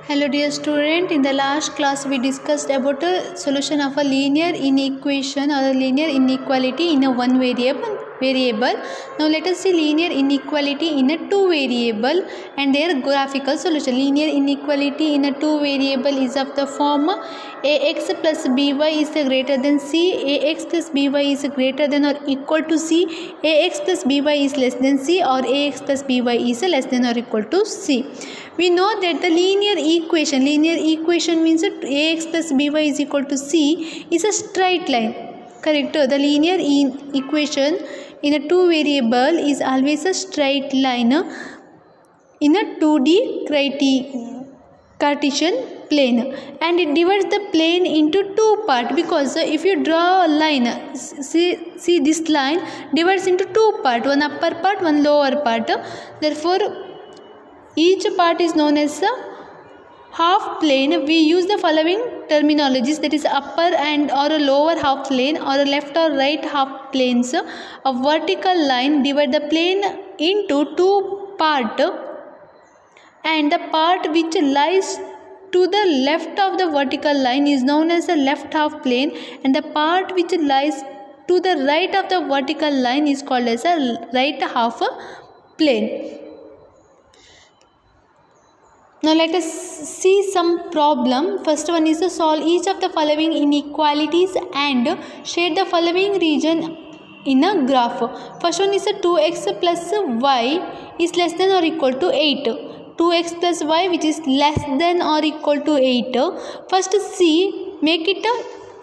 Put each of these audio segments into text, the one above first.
Hello dear student, in the last class we discussed about a solution of a linear inequation or a linear inequality in a one variable. Now let us see linear inequality in a two variable and their graphical solution. Linear inequality in a two variable is of the form ax plus by is greater than c, ax plus by is greater than or equal to c, ax plus by is less than c, or ax plus by is less than or equal to c. We know that the linear equation means ax plus by is equal to c is a straight line. Correct? The linear equation in a two variable is always a straight line in a 2D Cartesian plane, and it divides the plane into two parts, because if you draw a line, see this line divides into two parts, one upper part, one lower part. Therefore each part is known as a half plane. We use the following terminologies, that is upper and or a lower half plane or a left or right half planes. A vertical line divide the plane into two parts, and the part which lies to the left of the vertical line is known as the left half plane, and the part which lies to the right of the vertical line is called as a right half plane. Now let us see some problem. First one is to solve each of the following inequalities and shade the following region in a graph. First one is a 2x plus y is less than or equal to 8. 2x plus y which is less than or equal to 8. First C, make it a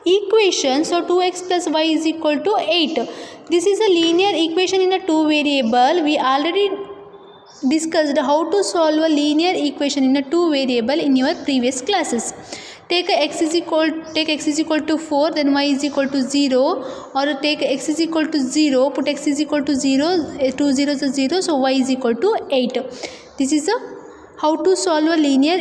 equation. So 2x plus y is equal to 8. This is a linear equation in a two variable. We already discussed how to solve a linear equation in a two variable in your previous classes. Take x is equal to 4, then y is equal to 0, or take x is equal to 0, put x is equal to 0, 2 zeros is 0, so y is equal to 8. This is how to solve a linear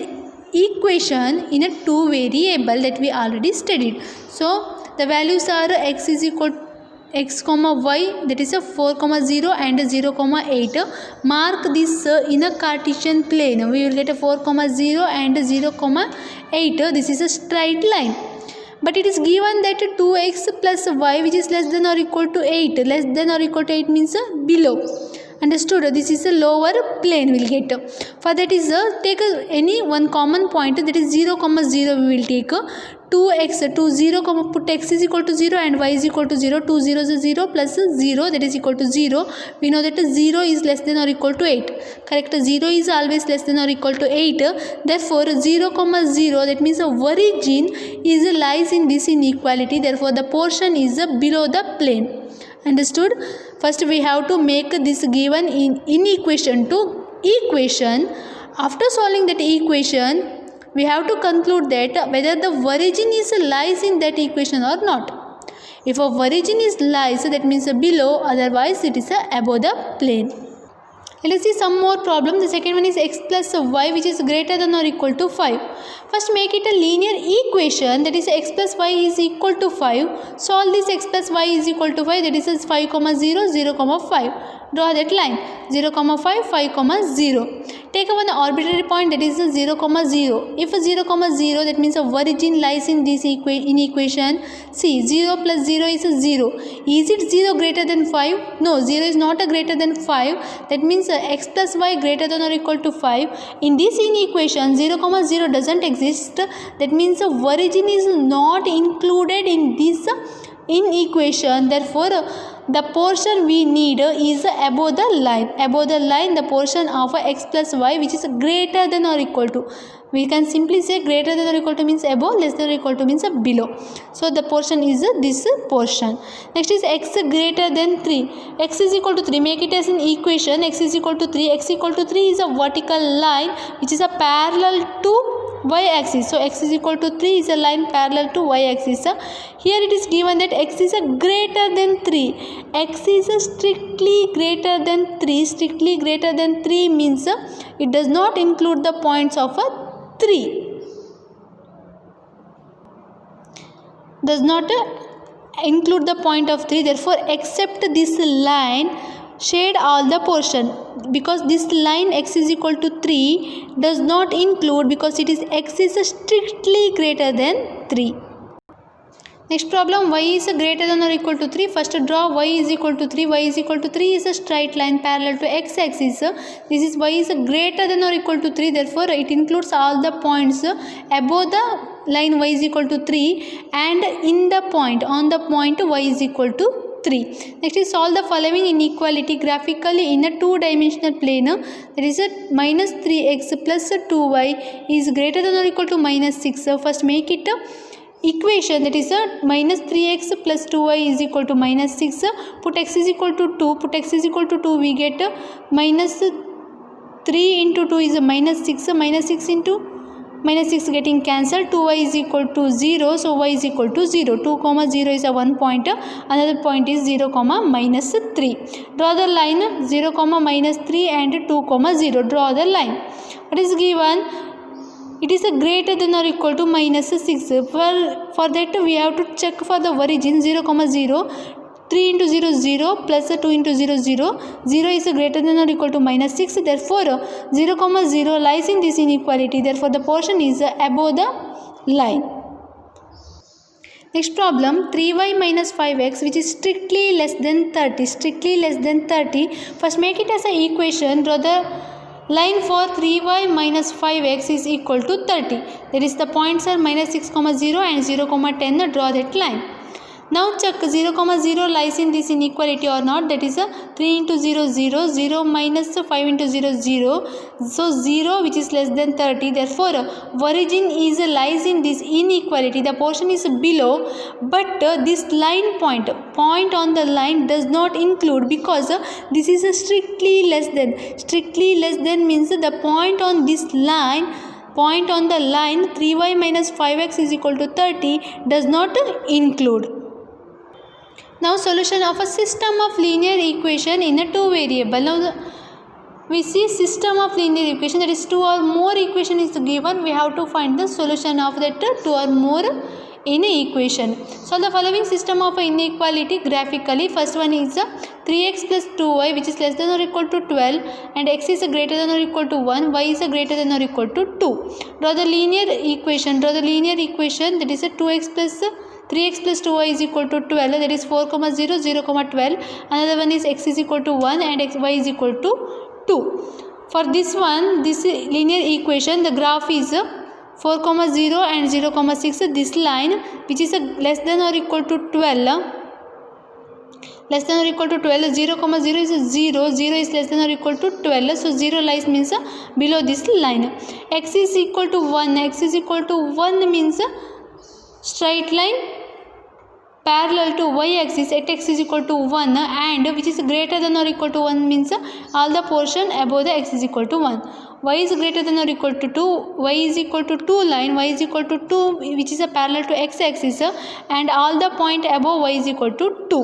equation in a two variable that we already studied. So the values are x is equal to x comma y, that is a 4 comma 0 and 0 comma 8. Mark this in a Cartesian plane. We will get a 4 comma 0 and 0 comma 8. This is a straight line, but it is given that 2x plus y which is less than or equal to 8. Less than or equal to 8 means below. Understood? This is a lower plane we will get. For that is take any one common point, that is 0 comma 0 we will take. 2x, 2 0 comma, put x is equal to 0 and y is equal to 0. 2 0 is 0 plus 0, that is equal to 0. We know that 0 is less than or equal to 8. Correct? 0 is always less than or equal to 8. Therefore 0 comma 0, that means the origin is lies in this inequality. Therefore the portion is below the plane. Understood? First we have to make this given in equation to equation. After solving that equation, we have to conclude that whether the origin is lies in that equation or not. If a origin is lies, that means below, otherwise it is above the plane. Let us see some more problem. The second one is x plus y which is greater than or equal to 5. First make it a linear equation, that is x plus y is equal to 5. Solve this x plus y is equal to 5, that is 5 comma 0, 0 comma 5. Draw that line 0 comma 5, 5 comma 0. Take one arbitrary point, that is 0 comma 0. If 0 comma 0, that means the origin lies in this equation. See, 0 plus 0 is 0. Is it 0 greater than 5? No, 0 is not a greater than 5. That means x plus y greater than or equal to 5. In this inequation 0 comma 0 doesn't exist. That means the origin is not included in this inequation. Therefore the portion we need is above the line. Above the line, the portion of x plus y which is greater than or equal to. We can simply say greater than or equal to means above, less than or equal to means below. So the portion is this portion. Next is x greater than 3. X is equal to 3. Make it as an equation. X is equal to 3. X equal to 3 is a vertical line which is a parallel to y-axis. So x is equal to 3 is a line parallel to y-axis. Here it is given that x is a greater than 3. X is a strictly greater than 3. Strictly greater than 3 means it does not include the points of a 3. Does not include the point of 3. Therefore except this line shade all the portion, because this line x is equal to 3 does not include, because it is x is strictly greater than 3. Next problem, y is greater than or equal to 3. First draw y is equal to 3. Y is equal to 3 is a straight line parallel to x axis. This is y is greater than or equal to 3. Therefore, it includes all the points above the line y is equal to 3 and in the point, on the point y is equal to 3. Next is solve the following inequality graphically in a two-dimensional plane. That is minus 3x plus 2y is greater than or equal to minus 6. First make it equation, that is minus 3x plus 2y is equal to minus 6. Put x is equal to 2. Put x is equal to 2. We get minus 3 into 2 is minus 6. Minus 6 into minus 6 getting cancelled. 2y is equal to 0. So y is equal to 0. 2 comma 0 is a 1 point. Another point is 0 comma minus 3. Draw the line 0 comma minus 3 and 2 comma 0. Draw the line. What is given? It is a greater than or equal to minus 6. For that we have to check for the origin 0 comma 0. 3 into 0 0 plus 2 into 0 0. 0 is greater than or equal to minus 6. Therefore 0 comma 0 lies in this inequality. Therefore the portion is above the line. Next problem, 3y minus 5x which is strictly less than 30. Strictly less than 30. First make it as an equation. Draw the line for 3y minus 5x is equal to 30. That is the points are minus 6 comma 0 and 0 comma 10. Draw that line. Now check 0 comma 0 lies in this inequality or not. That is a 3 into 0 0. 0 minus 5 into 0 0. So 0 which is less than 30. Therefore origin is lies in this inequality. The portion is below, but this line point on the line does not include, because this is a strictly less than. Strictly less than means the point on this line, point on the line 3y minus 5x is equal to 30 does not include. Now solution of a system of linear equation in a two variable. Now we see system of linear equation, that is two or more equation is given. We have to find the solution of that two or more in a equation. So the following system of inequality graphically. First one is 3x plus 2y which is less than or equal to 12 and x is greater than or equal to 1, y is greater than or equal to 2. Draw the linear equation. Draw the linear equation, that is 2x plus 3x plus 2y is equal to 12, that is 4 comma 0 0 comma 12. Another one is x is equal to 1 and y is equal to 2. For this one, this linear equation, the graph is 4 comma 0 and 0 comma 6. This line which is less than or equal to 12, less than or equal to 12, 0 comma 0 is 0, 0 is less than or equal to 12, so 0 lies means below this line. X is equal to 1, x is equal to 1 means straight line parallel to y-axis at x is equal to 1 and which is greater than or equal to 1 means all the portion above the x is equal to 1. Y is greater than or equal to 2, y is equal to 2 line, y is equal to 2 which is a parallel to x-axis and all the point above y is equal to 2.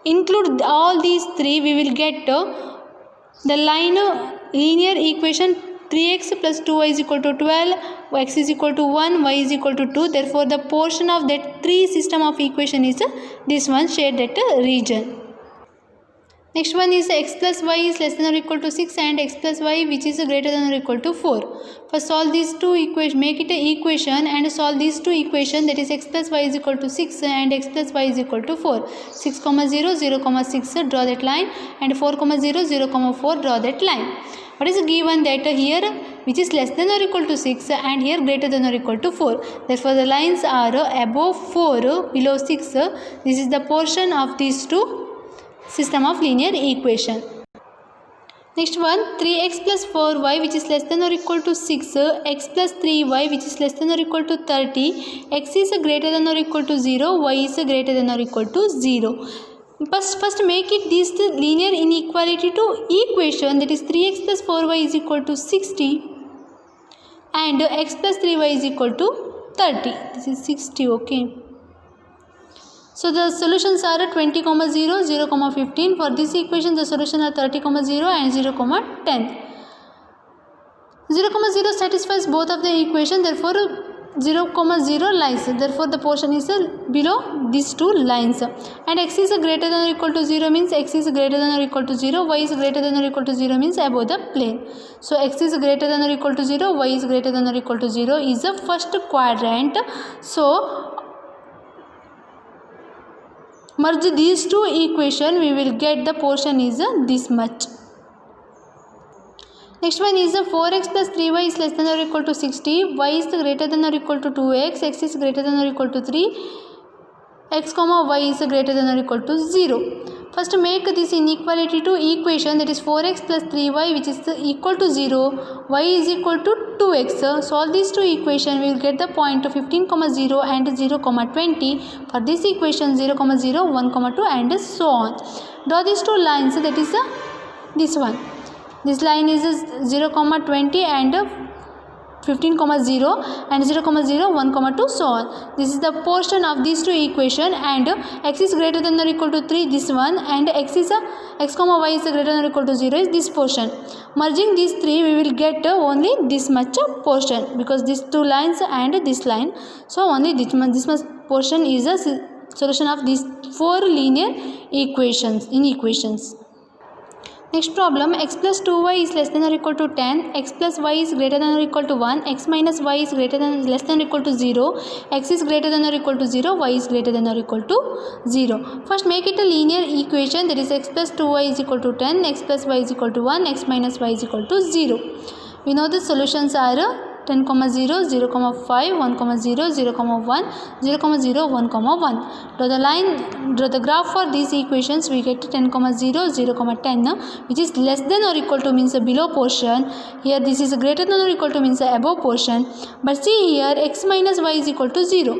Include all these three, we will get the line linear equation 3x plus 2y is equal to 12, x is equal to 1, y is equal to 2. Therefore, the portion of that three system of equation is this one, shade that region. Next one is x plus y is less than or equal to 6 and x plus y which is greater than or equal to 4. First solve these two equations, make it an equation and solve these two equations, that is x plus y is equal to 6 and x plus y is equal to 4. 6 comma 0 0 comma 6 draw that line and 4 comma 0 0 comma 4 draw that line. What is given? That here which is less than or equal to 6 and here greater than or equal to 4. Therefore the lines are above 4 below 6. This is the portion of these two system of linear equation. Next one, 3x plus 4y which is less than or equal to 6, x plus 3y which is less than or equal to 30, x is greater than or equal to 0, y is greater than or equal to 0. First make it this linear inequality to equation, that is 3x plus 4y is equal to 60 and x plus 3y is equal to 30. This is 60, okay. So the solutions are 20, 0, 0, 15. For this equation the solution are 30, 0 and 0, 10. 0, 0 satisfies both of the equation. Therefore 0, 0 lines, therefore the portion is below these two lines. And x is greater than or equal to 0 means x is greater than or equal to 0, y is greater than or equal to 0 means above the plane. So x is greater than or equal to 0, y is greater than or equal to 0 is the first quadrant. So merge these two equations, we will get the portion is this much. Next one is 4x plus 3y is less than or equal to 60, y is greater than or equal to 2x, x is greater than or equal to 3, x comma y is greater than or equal to 0. First make this inequality to equation, that is 4x plus 3y which is equal to 0, y is equal to 2x. Solve these two equations, we will get the point 15, 0 and 0, 20. For this equation 0, 0, 1, 2 and so on. Draw these two lines, that is this one. This line is 0, 20 and 15, 0 and 0, 0, 1, 2 so on. This is the portion of these two equations, and x is greater than or equal to 3 this one, and x comma y is greater than or equal to 0 is this portion. Merging these three we will get only this much portion, because these two lines and this line, so only this much portion is a solution of these four linear equations in equations. Next problem, x plus 2y is less than or equal to 10, x plus y is greater than or equal to 1, x minus y is less than or equal to 0, x is greater than or equal to 0, y is greater than or equal to 0. First make it a linear equation, that is x plus 2y is equal to 10, x plus y is equal to 1, x minus y is equal to 0. We know the solutions are 10, 0, 0, 5, 1, 0, 0, 1, 0, 0, 1, 1. Draw the graph for these equations. We get 10, 0, 0, 10, which is less than or equal to means below portion. Here this is greater than or equal to means above portion. But see here, x minus y is equal to 0.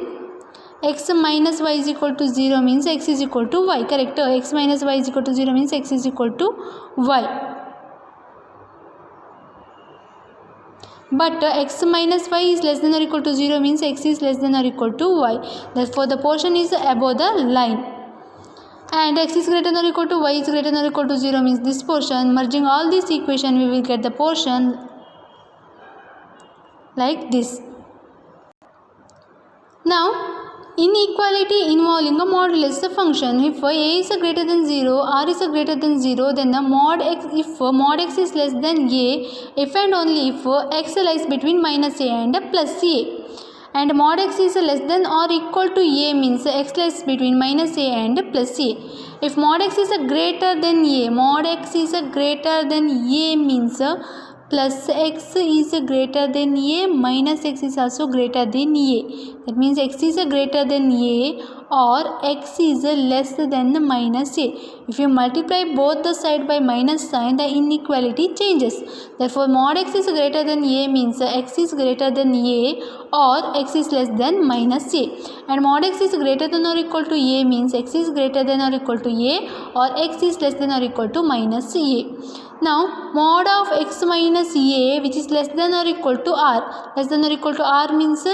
X minus y is equal to 0 means x is equal to y. Correct? X minus y is equal to 0 means x is equal to y. But x minus y is less than or equal to 0 means x is less than or equal to y. Therefore the portion is above the line. And x is greater than or equal to y is greater than or equal to 0 means this portion. Merging all these equations we will get the portion like this. Now inequality involving a modulus function. If a is greater than 0, r is greater than 0, then the mod x, if mod x is less than a, if and only if x lies between minus a and plus a. And mod x is less than or equal to a means x lies between minus a and plus a. If mod x is greater than a, mod x is greater than a means plus x is greater than a, minus x is also greater than a. That means x is greater than a or x is less than minus a. If you multiply both the side by minus sign, the inequality changes. Therefore mod x is greater than a means x is greater than a or x is less than minus a. And mod x is greater than or equal to a means x is greater than or equal to a or x is less than or equal to minus a. Now mod of x minus a, which is less than or equal to r. Less than or equal to r means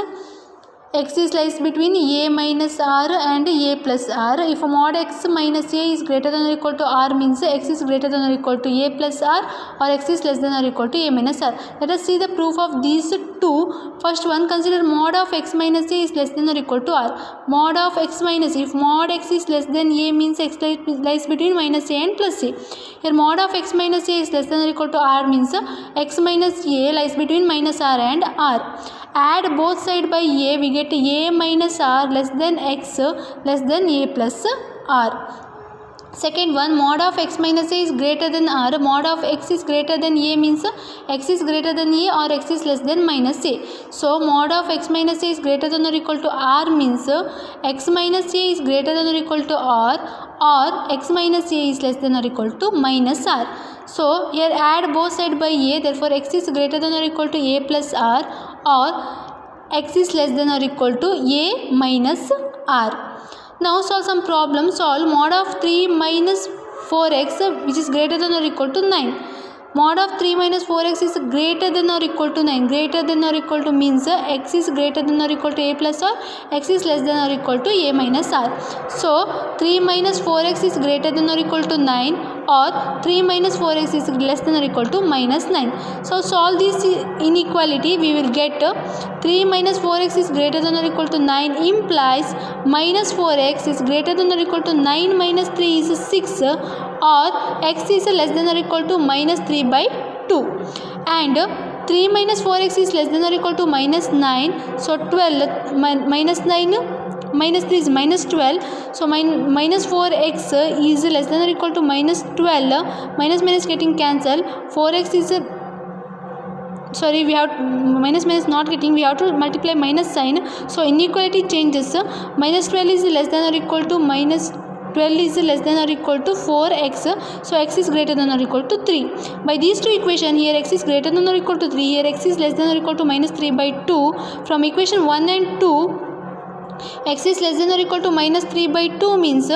x is lies between a minus r and a plus r. If mod x minus a is greater than or equal to r means x is greater than or equal to a plus r or x is less than or equal to a minus r. Let us see the proof of these two. First one, consider mod of x minus a is less than or equal to r. Mod of x minus, if mod x is less than a means x lies between minus a and plus a. Here mod of x minus a is less than or equal to r means x minus a lies between minus r and r. Add both side by a, we get a minus r less than x less than a plus r. Second one, mod of x minus a is greater than r. Mod of x is greater than a means x is greater than a or x is less than minus a. So mod of x minus a is greater than or equal to r means x minus a is greater than or equal to r or x minus a is less than or equal to minus r. So here add both side by a, therefore x is greater than or equal to a plus r or x is less than or equal to a minus r. Now solve some problem. Solve mod of 3 minus 4x which is greater than or equal to 9. Mod of 3 minus 4x is greater than or equal to 9. Greater than or equal to means x is greater than or equal to a plus r, x is less than or equal to a minus r. So 3 minus 4x is greater than or equal to 9 or 3 minus 4x is less than or equal to minus 9. So solve this inequality. We will get 3 minus 4x is greater than or equal to 9 implies minus 4x is greater than or equal to 9 minus 3 is 6, or x is less than or equal to minus 3 by 2, and 3 minus 4x is less than or equal to minus 9. So 12 minus 9 minus 3 is minus 12. So minus 4x is less than or equal to minus 12. Minus minus getting cancelled. 4x is sorry, we have minus minus not getting, we have to multiply minus sign. So inequality changes. Minus 12 is less than or equal to minus 12 is less than or equal to 4x. So x is greater than or equal to 3. By these two equations, here x is greater than or equal to 3, here x is less than or equal to minus 3 by 2. From equation 1 and 2, x is less than or equal to minus 3 by 2 means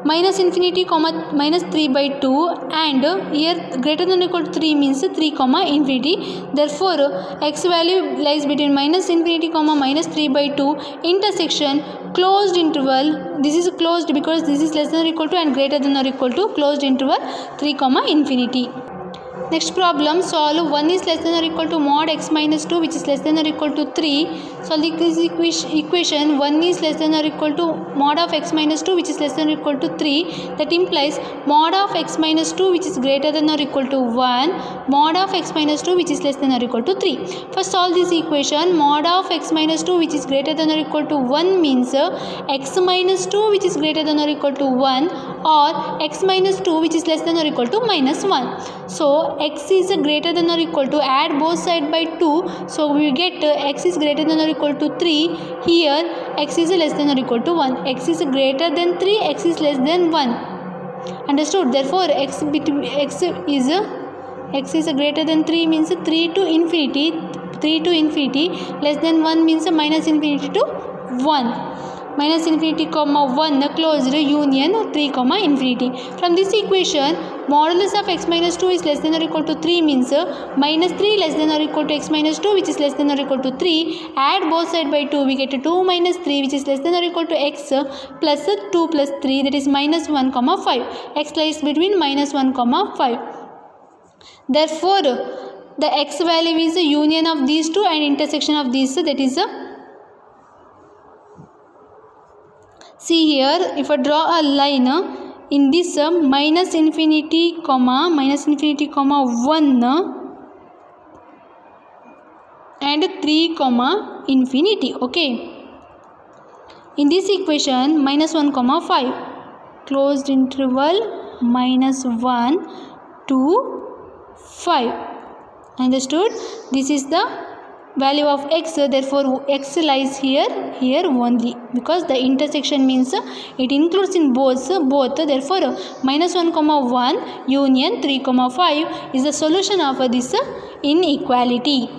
minus infinity comma minus 3 by 2, and here greater than or equal to 3 means 3 comma infinity. Therefore x value lies between minus infinity comma minus 3 by 2 intersection closed interval. This is closed because this is less than or equal to and greater than or equal to closed interval 3 comma infinity. Next problem, solve 1 is less than or equal to mod x minus 2 which is less than or equal to 3. Solve this equation 1 is less than or equal to mod of x minus 2 which is less than or equal to 3. That implies mod of x minus 2 which is greater than or equal to 1, mod of x minus 2 which is less than or equal to 3. First solve this equation. Mod of x minus 2 which is greater than or equal to 1 means x minus 2 which is greater than or equal to 1, or x minus 2 which is less than or equal to minus 1. So x is greater than or equal to, add both side by 2, so we get x is greater than or equal to 3. Here x is less than or equal to 1. X is greater than 3, x is less than 1. Understood? Therefore x is greater than 3 means 3 to infinity, 3 to infinity, less than 1 means minus infinity to 1. Minus infinity comma 1 closed union 3 comma infinity. From this equation, modulus of x minus 2 is less than or equal to 3 means minus 3 less than or equal to x minus 2 which is less than or equal to 3. Add both side by 2, we get 2 minus 3 which is less than or equal to x plus 2 plus 3, that is minus 1 comma 5. X lies between minus 1 comma 5. Therefore the x value is a union of these two and intersection of these, that is see here, if I draw a line in this minus infinity comma 1 and 3 comma infinity. Okay, in this equation minus 1 comma 5, closed interval minus 1 to 5. Understood? This is the value of x, therefore x lies here only, because the intersection means it includes in both, therefore minus 1 comma 1 union 3 comma 5 is the solution of this inequality.